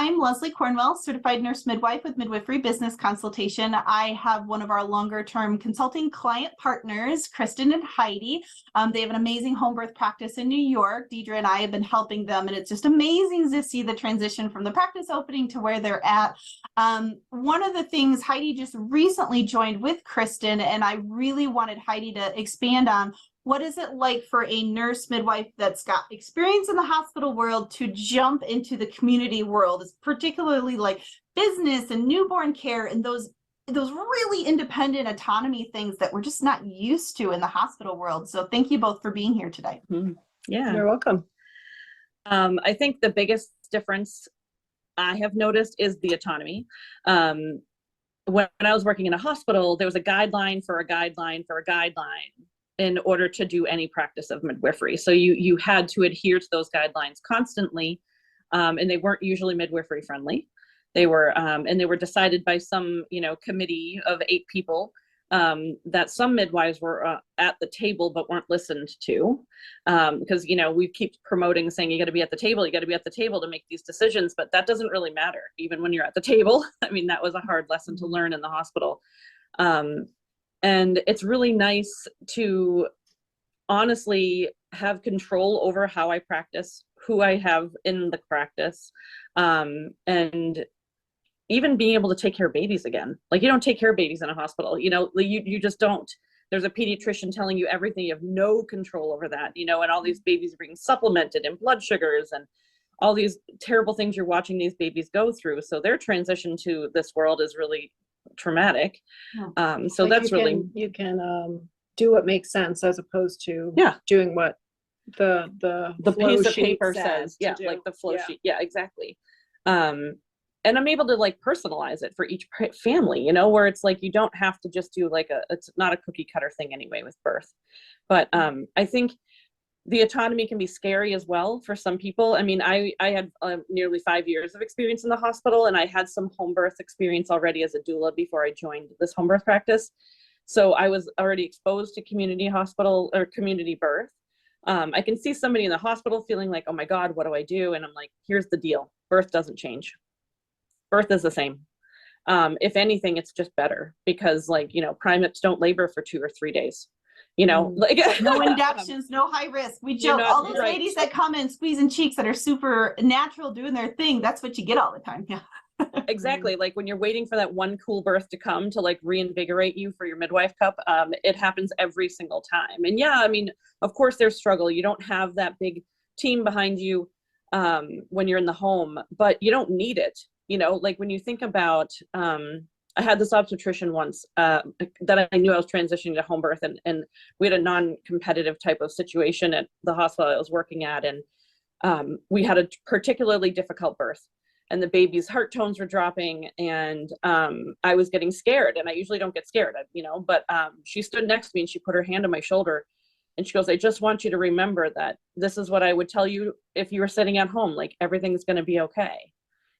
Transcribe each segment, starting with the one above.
I'm Leslie Cornwell, certified nurse midwife with Midwifery Business Consultation. I have one of our longer term consulting client partners, Kristen and Heidi. They have an amazing home birth practice in New York. Deidre and I have been helping them, and it's just amazing to see the transition from the practice opening to where they're at. One of the things, Heidi just recently joined with Kristen, and I really wanted Heidi to expand on what is it like for a nurse midwife that's got experience in the hospital world to jump into the community world? It's particularly like business and newborn care and those really independent autonomy things that we're just not used to in the hospital world. So thank you both for being here today. Yeah, you're welcome. I think the biggest difference I have noticed is the autonomy. When I was working in a hospital, there was a guideline for a guideline for a guideline in order to do any practice of midwifery. So you had to adhere to those guidelines constantly, and they weren't usually midwifery friendly. They were, and they were decided by some, committee of 8 people, that some midwives were at the table but weren't listened to, because we keep promoting, saying you got to be at the table, you got to be at the table to make these decisions, but that doesn't really matter even when you're at the table. I mean, that was a hard lesson to learn in the hospital. And it's really nice to honestly have control over how I practice, who I have in the practice, and even being able to take care of babies again. Like, you don't take care of babies in a hospital, you just don't. There's a pediatrician telling you everything. You have no control over that, and all these babies are being supplemented in blood sugars and all these terrible things you're watching these babies go through. So their transition to this world is really traumatic. So that's you can do what makes sense as opposed to doing what the piece of paper says. Like the flow sheet. Yeah, exactly. And I'm able to like personalize it for each family, where it's like you don't have to just do like it's not a cookie cutter thing anyway with birth. But I think the autonomy can be scary as well for some people. I mean, I had nearly 5 years of experience in the hospital, and I had some home birth experience already as a doula before I joined this home birth practice. So I was already exposed to community hospital or community birth. I can see somebody in the hospital feeling like, oh my God, what do I do? And I'm like, here's the deal. Birth doesn't change. Birth is the same. If anything, it's just better because primates don't labor for 2 or 3 days. Like no inductions, no high risk. We joke, all those ladies that come in squeezing cheeks that are super natural doing their thing, that's what you get all the time. Yeah. Exactly. Like when you're waiting for that one cool birth to come to like reinvigorate you for your midwife cup, it happens every single time. And yeah, I mean, of course there's struggle. You don't have that big team behind you when you're in the home, but you don't need it. Like when you think about, I had this obstetrician once that I knew I was transitioning to home birth, and we had a non-competitive type of situation at the hospital I was working at, and we had a particularly difficult birth, and the baby's heart tones were dropping, and I was getting scared, and I usually don't get scared, but she stood next to me and she put her hand on my shoulder, and she goes, I just want you to remember that this is what I would tell you if you were sitting at home, like everything's going to be okay.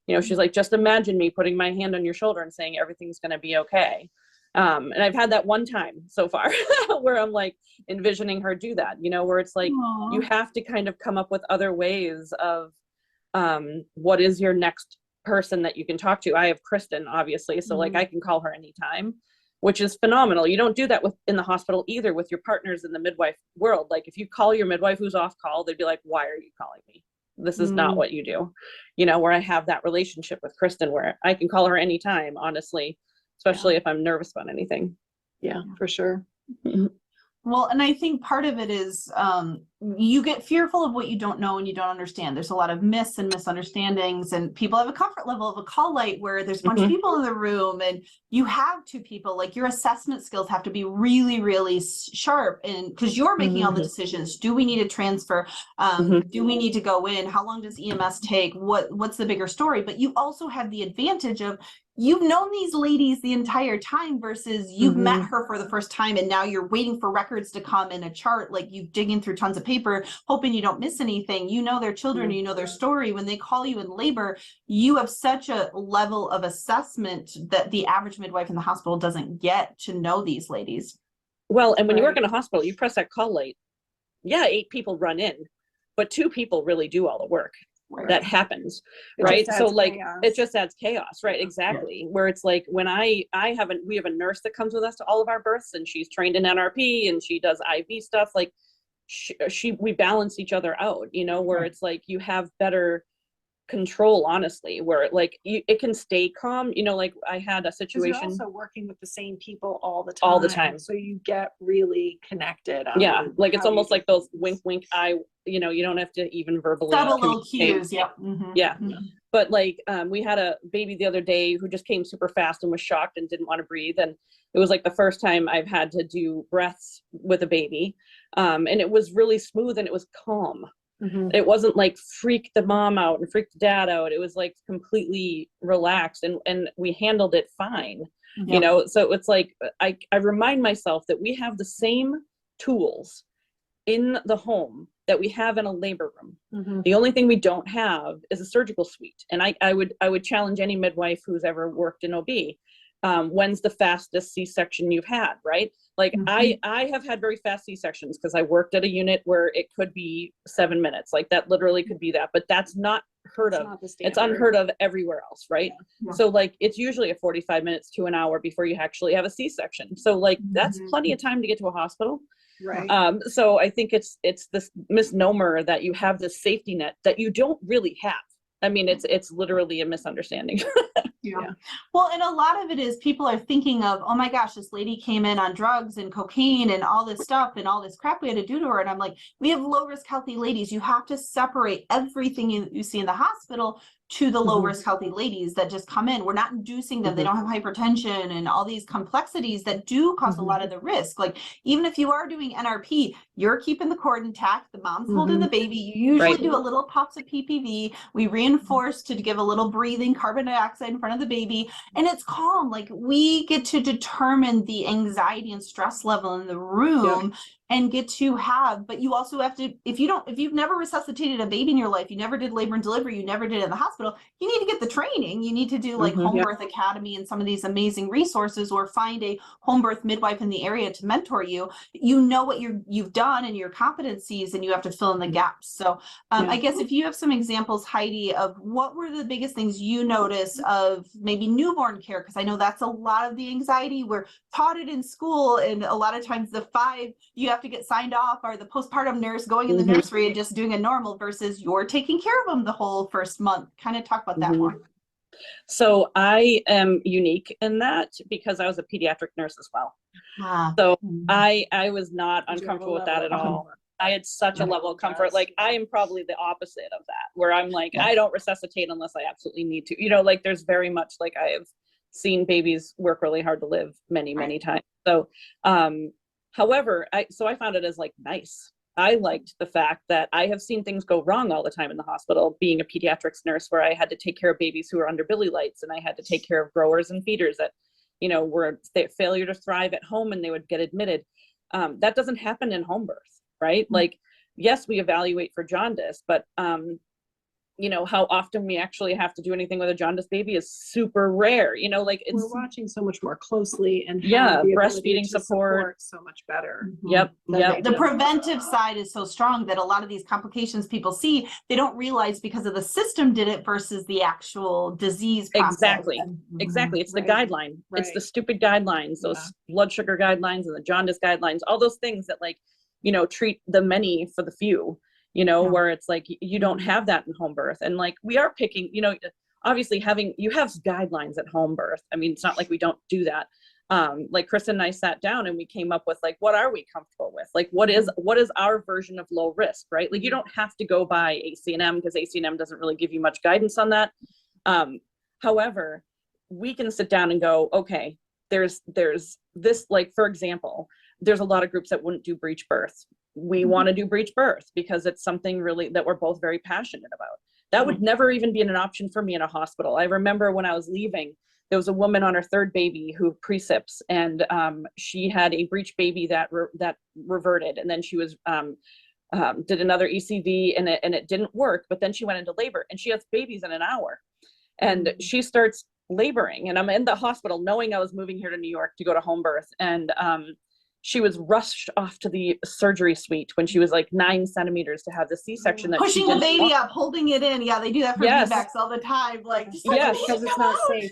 She's like, just imagine me putting my hand on your shoulder and saying everything's going to be okay. And I've had that one time so far where I'm like envisioning her do that, where it's like, you have to kind of come up with other ways of what is your next person that you can talk to. I have Kristen, obviously, so like I can call her anytime, which is phenomenal. You don't do that in the hospital either with your partners in the midwife world. Like if you call your midwife who's off call, they'd be like, why are you calling me? This is not what you do, where I have that relationship with Kristen where I can call her anytime, honestly, especially if I'm nervous about anything. Yeah, for sure. Well, and I think part of it is you get fearful of what you don't know and you don't understand. There's a lot of myths and misunderstandings, and people have a comfort level of a call light where there's a bunch of people in the room and you have 2 people. Like your assessment skills have to be really, really sharp, and because you're making all the decisions. Do we need a transfer? Do we need to go in? How long does EMS take? What's the bigger story? But you also have the advantage of you've known these ladies the entire time versus you've met her for the first time and now you're waiting for records to come in a chart, like you digging through tons of paper hoping you don't miss anything. Their children, their story. When they call you in labor, you have such a level of assessment that the average midwife in the hospital doesn't get to know these ladies. Well, and when you work in a hospital, you press that call light. Yeah, 8 people run in, but 2 people really do all the work. that happens, It right? just So adds like, chaos. it just adds chaos, right? Exactly. Where it's like, when we have a nurse that comes with us to all of our births, and she's trained in NRP and she does IV stuff. Like we balance each other out, you know, where it's like, you have better control, honestly, where like it can stay calm, you know. Like I had a 'Cause situation. you're also working with the same people all the time. So you get really connected. Yeah, like it's how almost you like those wink wink eye, you know, you don't have to even verbally Subtle little communicate. cues. Yep. Mm-hmm. Yeah. Mm-hmm. But like we had a baby the other day who just came super fast and was shocked and didn't want to breathe, and it was like the first time I've had to do breaths with a baby, and it was really smooth and it was calm. Mm-hmm. It wasn't like freak the mom out and freak the dad out. It was like completely relaxed, and we handled it fine. Yep. You know, so it's like I remind myself that we have the same tools in the home that we have in a labor room. Mm-hmm. The only thing we don't have is a surgical suite. And I would challenge any midwife who's ever worked in OB. When's the fastest C-section you've had, right? Like Mm-hmm. I have had very fast C-sections because I worked at a unit where it could be 7 minutes. Like that literally could be that, but that's not heard It's of. not the It's standard. unheard of everywhere else, right? Yeah. So like it's usually a 45 minutes to an hour before you actually have a C-section. So like that's Mhm. plenty of time to get to a hospital. Right. So I think it's this misnomer that you have this safety net that you don't really have. I mean, it's literally a misunderstanding. Yeah. Well, and a lot of it is people are thinking of, oh my gosh, this lady came in on drugs and cocaine and all this stuff and all this crap we had to do to her. And I'm like, we have low risk healthy ladies. You have to separate everything you see in the hospital to the low risk healthy ladies that just come in. We're not inducing them. They don't have hypertension and all these complexities that do cause a lot of the risk. Like even if you are doing NRP, you're keeping the cord intact. The mom's holding the baby. You usually Right. do a little puffs of PPV. We reinforce to give a little breathing carbon dioxide in front of the baby, and it's calm. Like we get to determine the anxiety and stress level in the room. And get to have, but you also have to, if you've never resuscitated a baby in your life, you never did labor and delivery, you never did it in the hospital, you need to get the training. You need to do like Home Birth Academy and some of these amazing resources, or find a home birth midwife in the area to mentor you. You know what you've done and your competencies, and you have to fill in the gaps. So I guess if you have some examples, Heidi, of what were the biggest things you noticed of maybe newborn care, because I know that's a lot of the anxiety. We're taught it in school, and a lot of times the 5 you have to get signed off, or the postpartum nurse going in the nursery and just doing a normal, versus you're taking care of them the whole first month. Kind of talk about that more. So I am unique in that because I was a pediatric nurse as well. So I was not uncomfortable with that at all. I had such a level of comfort. Like I am probably the opposite of that, where I'm like, I don't resuscitate unless I absolutely need to, you know, like there's very much like I have seen babies work really hard to live many, many times. So, however, I found it as like nice. I liked the fact that I have seen things go wrong all the time in the hospital, being a pediatrics nurse, where I had to take care of babies who were under billy lights, and I had to take care of growers and feeders that, you know, were failure to thrive at home and they would get admitted. That doesn't happen in home birth, right? Like, yes, we evaluate for jaundice, but you know, how often we actually have to do anything with a jaundiced baby is super rare, you know, like it's, we're watching so much more closely, and breastfeeding support so much better. The preventive side is so strong that a lot of these complications people see, they don't realize because of the system did it versus the actual disease process. Exactly. It's the guideline. It's the stupid guidelines, those blood sugar guidelines and the jaundice guidelines, all those things that, like, you know, treat the many for the few, you know, where it's like, you don't have that in home birth. And like, we are picking, you know, obviously you have guidelines at home birth. I mean, it's not like we don't do that. Like Kristen and I sat down and we came up with like, what are we comfortable with? Like, what is our version of low risk, right? Like, you don't have to go by ACNM, because ACNM doesn't really give you much guidance on that. However, we can sit down and go, okay, there's this, like, for example, there's a lot of groups that wouldn't do breech birth. We want to do breech birth because it's something really that we're both very passionate about. That would never even be an option for me in a hospital. I remember when I was leaving, there was a woman on her 3rd baby who precips, and she had a breech baby that reverted, and then she was did another ECV, and it didn't work. But then she went into labor, and she has babies in an hour, and she starts laboring, and I'm in the hospital knowing I was moving here to New York to go to home birth, and she was rushed off to the surgery suite when she was like 9 centimeters to have the C-section. That pushing the baby up, holding it in. Yeah, they do that for VBACs all the time. Like, yes, because it's not safe.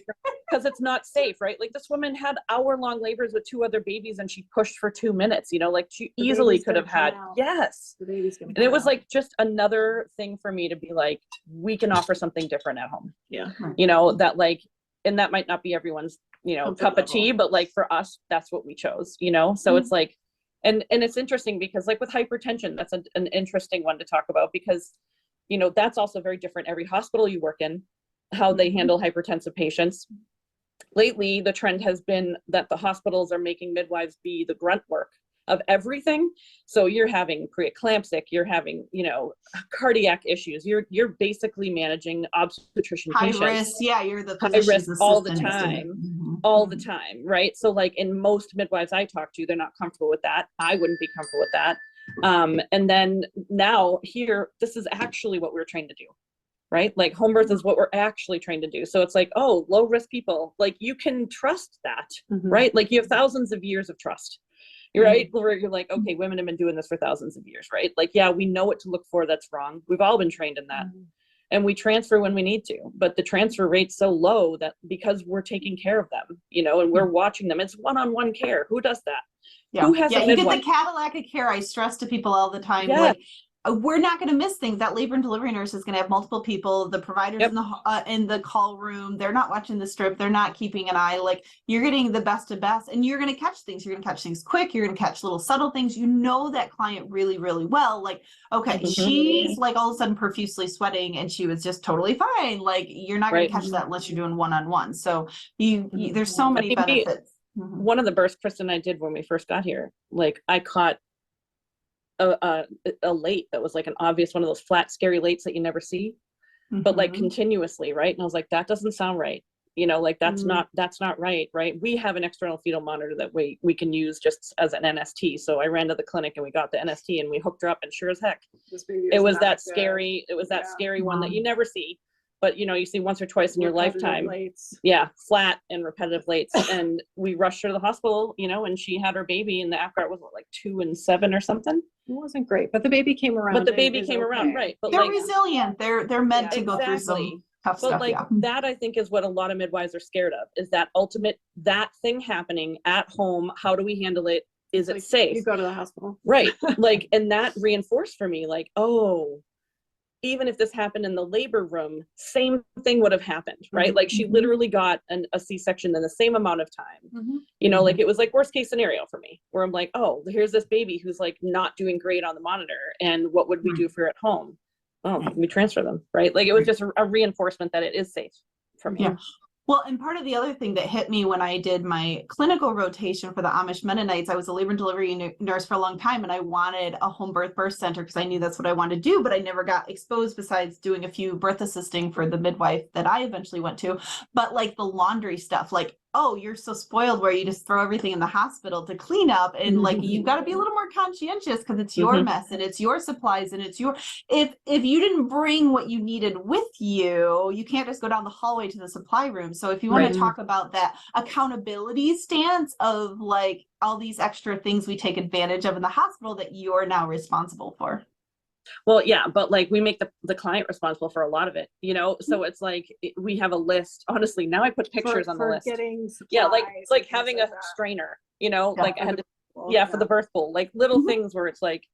Because it's not safe, right? Like this woman had hour-long labors with 2 other babies, and she pushed for 2 minutes. You know, like she easily could have had. Yes, the baby's gonna. And it was like just another thing for me to be like, we can offer something different at home. Yeah, you know, that like, and that might not be everyone's, you know, cup of tea, but like for us, that's what we chose, you know? So it's like, and it's interesting because like with hypertension, that's an interesting one to talk about, because, you know, that's also very different. Every hospital you work in, how they handle hypertensive patients. Lately, the trend has been that the hospitals are making midwives be the grunt work of everything. So you're having preeclamptic, you're having, you know, cardiac issues. You're basically managing obstetrician high patients. risk. Yeah, you're the high risk all the assistant. time, all the time, right? So like in most midwives I talk to, they're not comfortable with that. I wouldn't be comfortable with that. And then now here, this is actually what we're trained to do, right? Like home birth is what we're actually trained to do. So it's like, oh, low risk people, like you can trust that, right? Like you have thousands of years of trust. You're right, where you're like, okay, women have been doing this for thousands of years, right? Like, yeah, we know what to look for that's wrong. We've all been trained in that. And we transfer when we need to, but the transfer rate's so low that because we're taking care of them, you know, and we're watching them, it's one-on-one care. Who does that? Yeah. Who has you midwife? get the Cadillac of care. I stress to people all the time. Yeah. Like, we're not going to miss things. That labor and delivery nurse is going to have multiple people. The providers in the call room, they're not watching the strip. They're not keeping an eye. Like, you're getting the best of best, and you're going to catch things. You're going to catch things quick. You're going to catch little subtle things. You know that client really, really well. Like, okay, she's like all of a sudden profusely sweating, and she was just totally fine. Like, you're not going to catch that unless you're doing one-on-one. So you there's so many benefits. One of the births Kristen and I did when we first got here, like I caught a late that was like an obvious one of those flat scary lates that you never see, but like continuously, right? And I was like, that doesn't sound right, you know, like that's not right. We have an external fetal monitor that we can use just as an NST. So I ran to the clinic and we got the NST and we hooked her up, and sure as heck it was that scary one that you never see, but you know, you see once or twice in your lifetime. Yeah, flat and repetitive lates. And we rushed her to the hospital, you know, and she had her baby, and the AFGART was what, like 2 and 7 or something. It wasn't great, but the baby came around. Right? But they're like, resilient. They're meant to go through some tough stuff. Like that, I think, is what a lot of midwives are scared of, is that ultimate, that thing happening at home. How do we handle it? Is it safe? You go to the hospital, right? Like, and that reinforced for me, like, oh, even if this happened in the labor room, same thing would have happened, right? Like she literally got a C-section in the same amount of time. You know, like it was like worst case scenario for me, where I'm like, oh, here's this baby who's like not doing great on the monitor, and what would we do for her at home? Oh, we transfer them, right? Like it was just a reinforcement that it is safe for me. Yeah. Well, and part of the other thing that hit me when I did my clinical rotation for the Amish Mennonites, I was a labor and delivery nurse for a long time, and I wanted a home birth center because I knew that's what I wanted to do, but I never got exposed besides doing a few birth assisting for the midwife that I eventually went to. But like the laundry stuff, like, oh, you're so spoiled where you just throw everything in the hospital to clean up, and like you've got to be a little more conscientious because it's your mess and it's your supplies and it's your, if you didn't bring what you needed with you, you can't just go down the hallway to the supply room. So if you want to talk about that accountability stance of like all these extra things we take advantage of in the hospital that you're now responsible for. Well, yeah, but like we make the client responsible for a lot of it, you know? So it's like, we have a list. Honestly, now I put pictures on the list. Yeah, like it's like having a strainer, you know, like I had to, for the birth pool, like little things where it's like,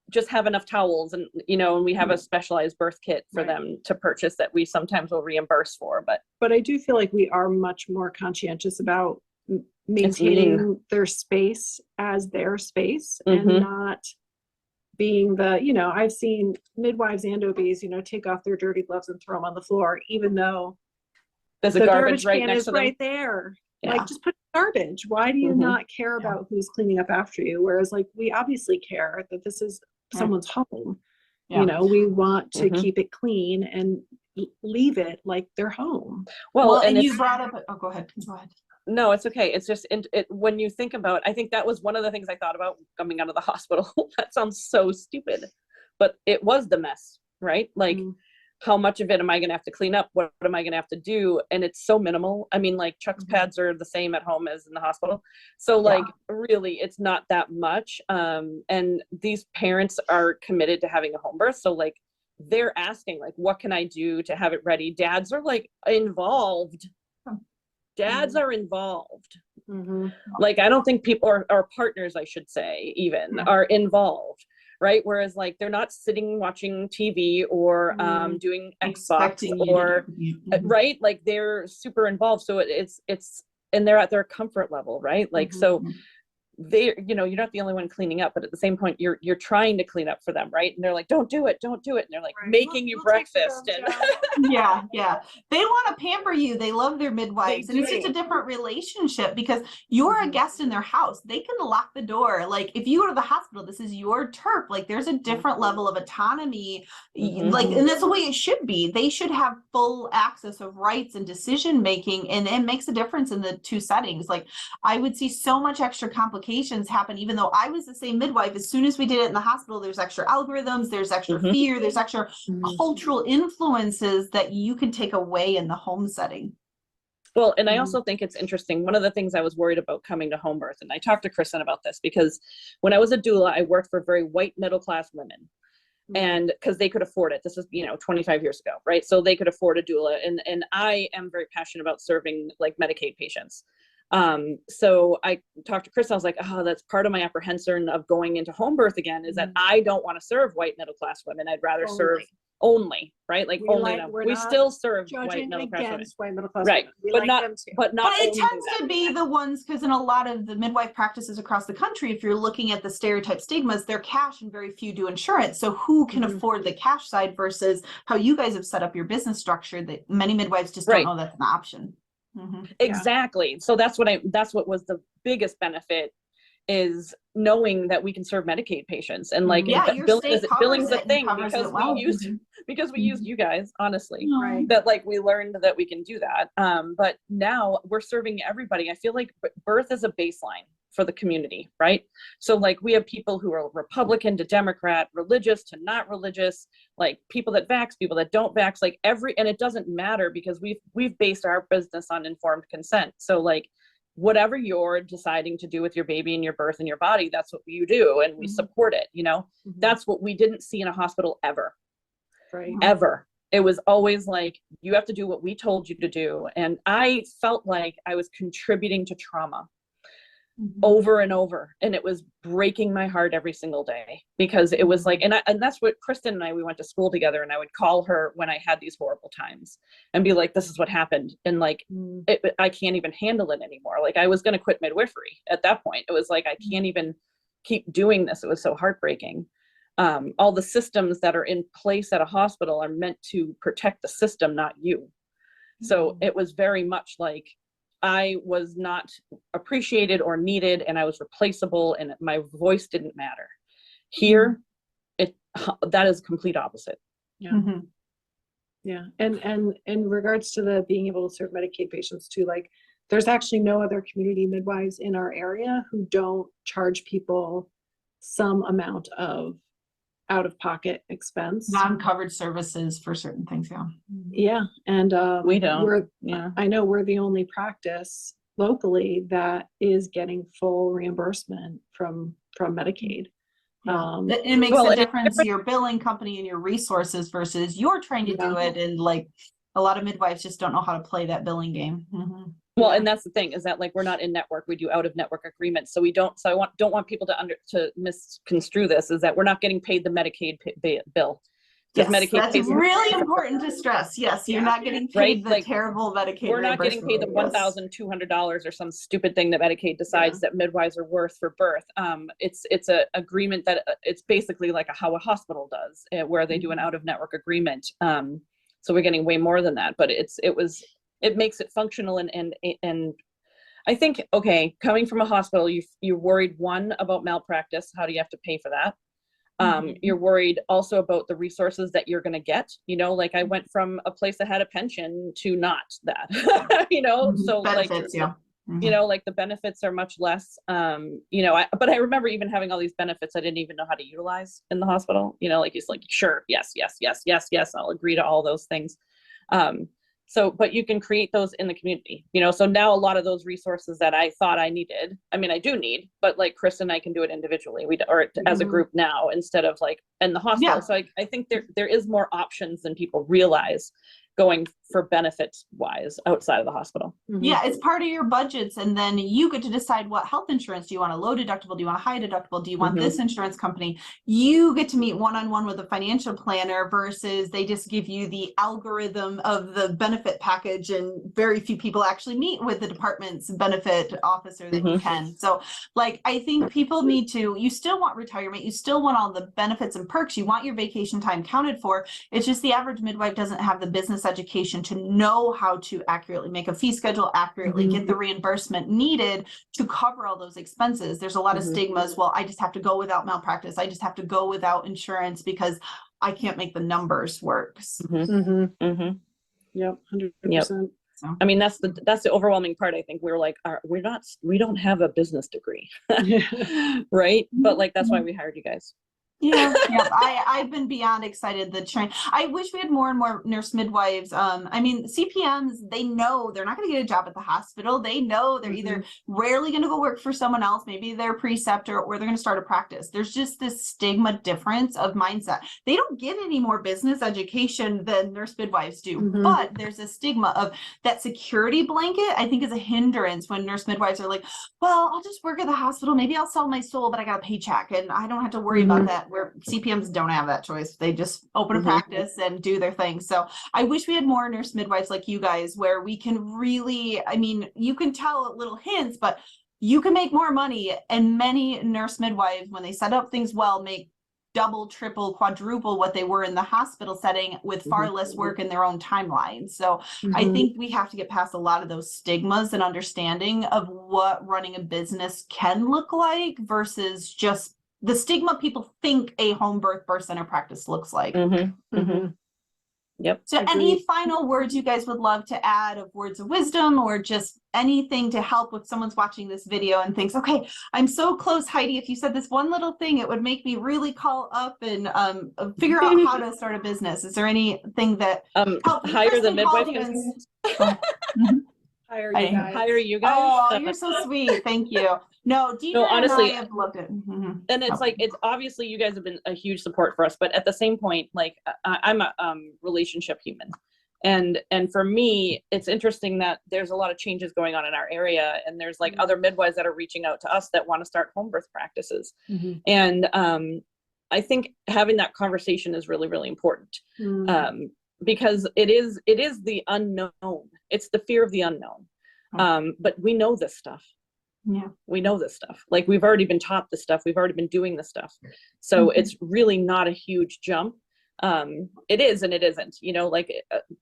just have enough towels, and, you know, and we have a specialized birth kit for them to purchase that we sometimes will reimburse for. But I do feel like we are much more conscientious about maintaining their space as their space and not being the, you know, I've seen midwives and OBs, you know, take off their dirty gloves and throw them on the floor, even though there's a garbage right next to them. Right there. Yeah. Like, just put garbage. Why do you not care about who's cleaning up after you? Whereas like, we obviously care that this is someone's home. You know, we want to keep it clean and leave it like their home. Well, and you brought up, go ahead. No, it's okay. It's just when you think about, I think that was one of the things I thought about coming out of the hospital. That sounds so stupid, but it was the mess, right? Like how much of it am I going to have to clean up? What am I going to have to do? And it's so minimal. I mean, like Chuck's pads are the same at home as in the hospital. So like, really, it's not that much. And these parents are committed to having a home birth. So like, they're asking like, what can I do to have it ready? Dads are like involved. Dads are involved. Like, I don't think people or partners, I should say, even are involved. Right. Whereas like, they're not sitting watching TV or doing Xbox or right. Like they're super involved. So it's, and they're at their comfort level. Right. Like, so they, you know, you're not the only one cleaning up, but at the same point, you're trying to clean up for them. Right. And they're like, don't do it. And they're like making you breakfast. And they want to pamper you. They love their midwives. And it's just a different relationship because you're a guest in their house. They can lock the door. Like if you go to the hospital, this is your turf. Like there's a different level of autonomy. Like, and that's the way it should be. They should have full access of rights and decision making. And it makes a difference in the two settings. Like I would see so much extra complications happen, even though I was the same midwife. As soon as we did it in the hospital, there's extra algorithms, there's extra fear, there's extra cultural influences that you can take away in the home setting. Well, and I also think it's interesting. One of the things I was worried about coming to home birth, and I talked to Kristen about this because when I was a doula, I worked for very white middle-class women. And because they could afford it. This is, 25 years ago, right? So they could afford a doula. And I am very passionate about serving like Medicaid patients. So I talked to Chris, I was like, oh, that's part of my apprehension of going into home birth again, is that I don't want to serve white middle-class women. I'd rather serve only, right? Like we still serve white middle-class women. Right. But it tends to be the ones, because in a lot of the midwife practices across the country, if you're looking at the stereotype stigmas, they're cash and very few do insurance. So who can afford the cash side versus how you guys have set up your business structure that many midwives just don't know that's an option. Exactly. So that's what was the biggest benefit, is knowing that we can serve Medicaid patients. And like billing's a thing because we used you guys, honestly, that like we learned that we can do that. But now we're serving everybody. I feel like birth is a baseline for the community, right? So like we have people who are Republican to Democrat, religious to not religious, like people that vax, people that don't vax, like and it doesn't matter because we've based our business on informed consent. So like whatever you're deciding to do with your baby and your birth and your body, that's what you do. And we support it, that's what we didn't see in a hospital ever, ever. It was always like, you have to do what we told you to do. And I felt like I was contributing to trauma over and over. And it was breaking my heart every single day because it was like, and that's what Kristen and we went to school together, and I would call her when I had these horrible times and be like, this is what happened. And like, I can't even handle it anymore. Like I was going to quit midwifery at that point. It was like, I can't even keep doing this. It was so heartbreaking. All the systems that are in place at a hospital are meant to protect the system, not you. So it was very much like, I was not appreciated or needed, and I was replaceable, and my voice didn't matter. Here, that is complete opposite. Yeah. And in regards to the being able to serve Medicaid patients too, like there's actually no other community midwives in our area who don't charge people some amount of out-of-pocket expense, non-covered services for certain things. And we don't. I know we're the only practice locally that is getting full reimbursement from Medicaid. It makes a difference, your billing company and your resources versus you're trying to do it, and like a lot of midwives just don't know how to play that billing game. Well, and that's the thing, is that like we're not in network, we do out of network agreements. So I don't want people to misconstrue this, is that we're not getting paid the Medicaid bill. Yes, Medicaid that's really important to stress. Yes, you're not getting paid the terrible Medicaid. We're not getting paid the $1,200 or some stupid thing that Medicaid decides that midwives are worth for birth. It's a agreement that it's basically like how a hospital does, where they do an out of network agreement. So we're getting way more than that, but it makes it functional. And I think, okay, coming from a hospital, you're worried, one, about malpractice. How do you have to pay for that? You're worried also about the resources that you're going to get, like I went from a place that had a pension to not that, so benefits, you know, like the benefits are much less, you know, but I remember even having all these benefits I didn't even know how to utilize in the hospital, you know, like it's like, sure, yes, yes, yes, yes, yes, I'll agree to all those things. So, but you can create those in the community, you know, so now a lot of those resources that I thought I needed, I mean, I do need, but like Chris and I can do it individually, or as a group now, instead of like in the hospital. Yeah. So I think there is more options than people realize going for benefits wise outside of the hospital. Yeah, it's part of your budgets, and then you get to decide what health insurance. Do you want a low deductible? Do you want a high deductible? Do you want this insurance company? You get to meet one-on-one with a financial planner versus they just give you the algorithm of the benefit package, and very few people actually meet with the department's benefit officer that you can. So like, I think people need to, you still want retirement, you still want all the benefits and perks, you want your vacation time counted for. It's just the average midwife doesn't have the business education to know how to accurately make a fee schedule, accurately get the reimbursement needed to cover all those expenses. There's a lot of stigmas. Well, I just have to go without malpractice. I just have to go without insurance because I can't make the numbers work. Yep, 100%. I mean, that's the overwhelming part. I think we're like, we don't have a business degree, right? But like, that's why we hired you guys. Yeah, I've been beyond excited. The train. I wish we had more and more nurse midwives. I mean, CPMs, they know they're not going to get a job at the hospital. They know they're either rarely going to go work for someone else, maybe their preceptor, or they're going to start a practice. There's just this stigma difference of mindset. They don't get any more business education than nurse midwives do, but there's a stigma of that security blanket. I think is a hindrance when nurse midwives are like, well, I'll just work at the hospital. Maybe I'll sell my soul, but I got a paycheck and I don't have to worry about that. Where CPMs don't have that choice. They just open a practice and do their thing. So I wish we had more nurse midwives like you guys, where we can really, I mean, you can tell little hints, but you can make more money. And many nurse midwives, when they set up things well, make double, triple, quadruple what they were in the hospital setting with far less work in their own timeline. So I think we have to get past a lot of those stigmas and understanding of what running a business can look like versus just the stigma people think a home birth center practice looks like. Yep. So any final words you guys would love to add, of words of wisdom, or just anything to help with someone's watching this video and thinks, okay, I'm so close, Heidi, if you said this one little thing, it would make me really call up and figure out how to start a business. Is there anything that hire the midwife? Hire you guys. Oh, you're so sweet. Thank you. No, Deidre honestly, and I have loved it. And it's like, it's obviously you guys have been a huge support for us, but at the same point, like I'm a relationship human. And for me, it's interesting that there's a lot of changes going on in our area, and there's like other midwives that are reaching out to us that want to start home birth practices. And I think having that conversation is really, really important. Because it is the unknown. It's the fear of the unknown. But we know this stuff. Yeah, we know this stuff. Like, we've already been taught this stuff. We've already been doing this stuff. So it's really not a huge jump. It is and it isn't, you know, like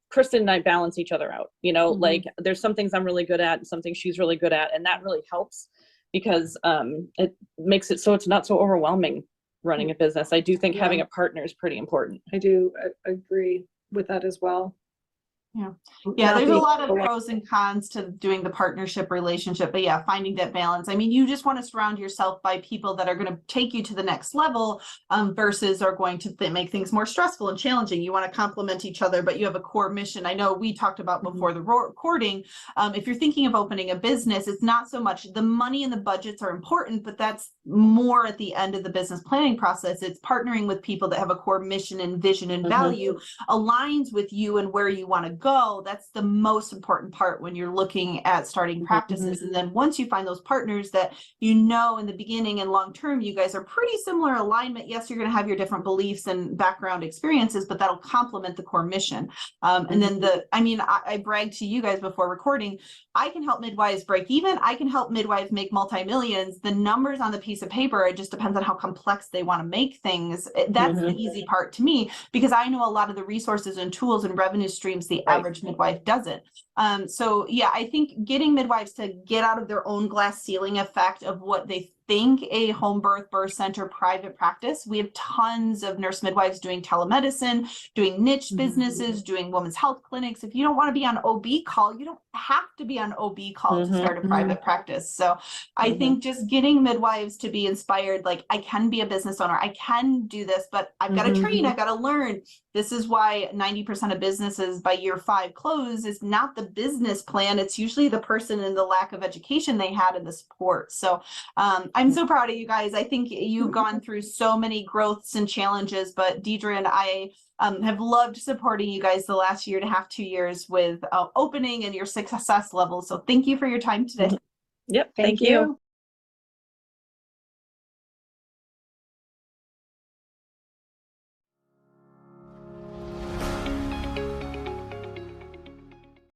Kristen and I balance each other out, you know, like there's some things I'm really good at and some things she's really good at. And that really helps because it makes it so it's not so overwhelming running a business. I do think having a partner is pretty important. I do agree with that as well. Yeah, there's a lot of pros and cons to doing the partnership relationship, but yeah, finding that balance. I mean, you just want to surround yourself by people that are going to take you to the next level versus are going to make things more stressful and challenging. You want to complement each other, but you have a core mission. I know we talked about before the recording, if you're thinking of opening a business, it's not so much the money and the budgets are important, but that's more at the end of the business planning process. It's partnering with people that have a core mission and vision and value aligns with you and where you want to go. That's the most important part when you're looking at starting practices. And then once you find those partners that you know in the beginning and long term, you guys are pretty similar alignment. Yes, you're going to have your different beliefs and background experiences, but that'll complement the core mission. And then I bragged to you guys before recording, I can help midwives break even. I can help midwives make multi-millions. The numbers on the piece of paper, it just depends on how complex they want to make things. That's the easy part to me, because I know a lot of the resources and tools and revenue streams the average midwife doesn't. So yeah, I think getting midwives to get out of their own glass ceiling effect of what they think a home birth center, private practice, we have tons of nurse midwives doing telemedicine, doing niche businesses, doing women's health clinics. If you don't want to be on OB call, you don't have to be on OB call to start a private practice. So I think just getting midwives to be inspired, like, I can be a business owner, I can do this, but I've got to train, I've got to learn. This is why 90% of businesses by year 5 close is not the business plan. It's usually the person and the lack of education they had and the support. So I'm so proud of you guys. I think you've gone through so many growths and challenges, but Deidre and I have loved supporting you guys the last year and a half, 2 years with opening and your success level. So thank you for your time today. Yep. Thank you.